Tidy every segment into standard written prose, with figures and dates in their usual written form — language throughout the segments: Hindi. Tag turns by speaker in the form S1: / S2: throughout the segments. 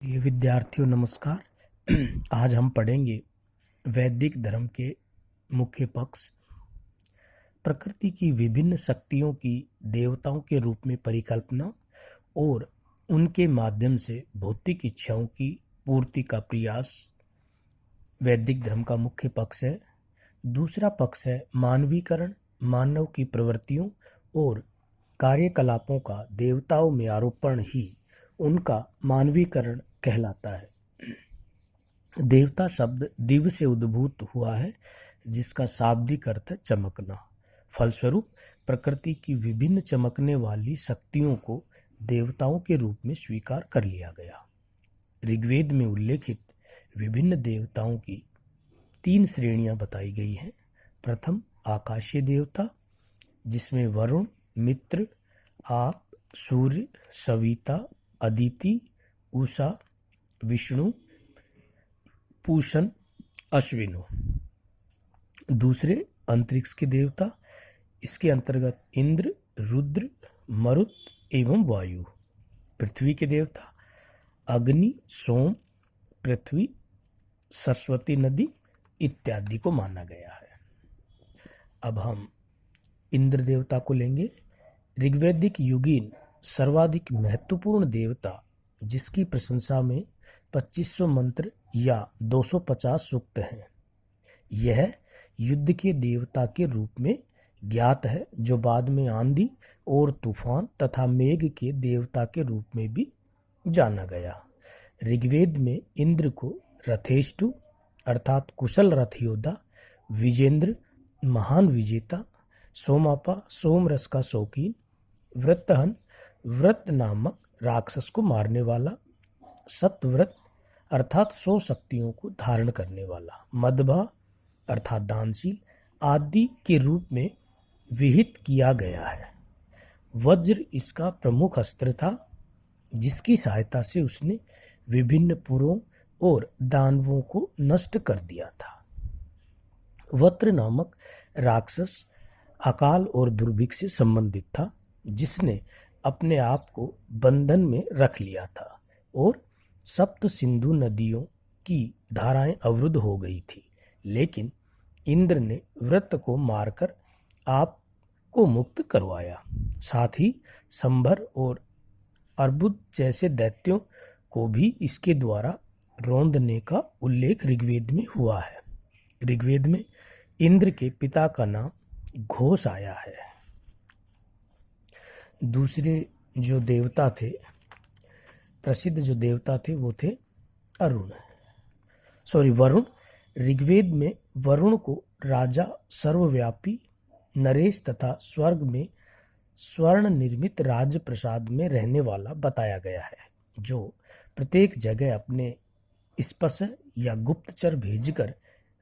S1: ये विद्यार्थियों नमस्कार। आज हम पढ़ेंगे वैदिक धर्म के मुख्य पक्ष, प्रकृति की विभिन्न शक्तियों की देवताओं के रूप में परिकल्पना और उनके माध्यम से भौतिक इच्छाओं की पूर्ति का प्रयास वैदिक धर्म का मुख्य पक्ष है। दूसरा पक्ष है मानवीकरण, मानव की प्रवृत्तियों और कार्यकलापों का देवताओं में आरोपण ही उनका मानवीकरण कहलाता है। देवता शब्द दिव्य से उद्भूत हुआ है, जिसका शाब्दिक अर्थ है चमकना। फलस्वरूप प्रकृति की विभिन्न चमकने वाली शक्तियों को देवताओं के रूप में स्वीकार कर लिया गया। ऋग्वेद में उल्लेखित विभिन्न देवताओं की 3 श्रेणियां बताई गई हैं। प्रथम आकाशीय देवता, जिसमें वरुण, मित्र, आप, सूर्य, सविता, अदिति, उषा, विष्णु, पूषण, अश्विनो। दूसरे अंतरिक्ष के देवता, इसके अंतर्गत इंद्र, रुद्र, मरुत एवं वायु। पृथ्वी के देवता अग्नि, सोम, पृथ्वी, सरस्वती नदी इत्यादि को माना गया है। अब हम इंद्र देवता को लेंगे। ऋग्वैदिक युगीन सर्वाधिक महत्वपूर्ण देवता, जिसकी प्रशंसा में 2500 मंत्र या 250 सूक्त हैं। यह युद्ध के देवता के रूप में ज्ञात है, जो बाद में आंधी और तूफान तथा मेघ के देवता के रूप में भी जाना गया। ऋग्वेद में इंद्र को रथेष्टु अर्थात कुशल रथ योद्धा, विजेंद्र महान विजेता, सोमापा सोम रस का शौकीन, वृत्रहन व्रत नामक राक्षस को मारने वाला, सतव्रत अर्थात 100 शक्तियों को धारण करने वाला, मदभा अर्थात दानशील आदि के रूप में विहित किया गया है। वज्र इसका प्रमुख अस्त्र था, जिसकी सहायता से उसने विभिन्न पुरों और दानवों को नष्ट कर दिया था। वत्र नामक राक्षस अकाल और दुर्भिक्ष से संबंधित था, जिसने अपने आप को बंधन में रख लिया था और सप्त सिंधु नदियों की धाराएं अवरुद्ध हो गई थी। लेकिन इंद्र ने व्रत को मारकर आप को मुक्त करवाया। साथ ही संभर और अर्बुद जैसे दैत्यों को भी इसके द्वारा रौंदने का उल्लेख ऋग्वेद में हुआ है। ऋग्वेद में इंद्र के पिता का नाम घोष आया है। दूसरे जो देवता थे, प्रसिद्ध जो देवता थे, वो थे वरुण। ऋग्वेद में वरुण को राजा, सर्वव्यापी, नरेश तथा स्वर्ग में स्वर्ण निर्मित राज प्रसाद में रहने वाला बताया गया है, जो प्रत्येक जगह अपने स्पश या गुप्तचर भेजकर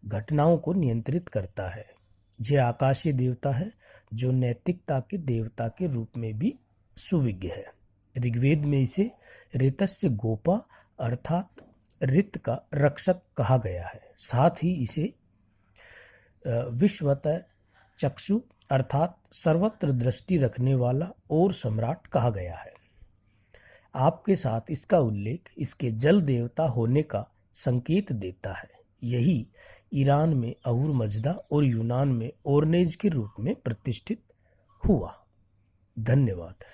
S1: घटनाओं को नियंत्रित करता है। यह आकाशीय देवता है, जो नैतिकता के देवता के रूप में भी सुविज्ञ है। ऋग्वेद में इसे ऋतस्य गोपा अर्थात ऋत का रक्षक कहा गया है। साथ ही इसे विश्वतः चक्षु अर्थात सर्वत्र दृष्टि रखने वाला और सम्राट कहा गया है। आपके साथ इसका उल्लेख इसके जल देवता होने का संकेत देता है। यही ईरान में अहुर मजदा और यूनान में ओरनेज के रूप में प्रतिष्ठित हुआ। धन्यवाद।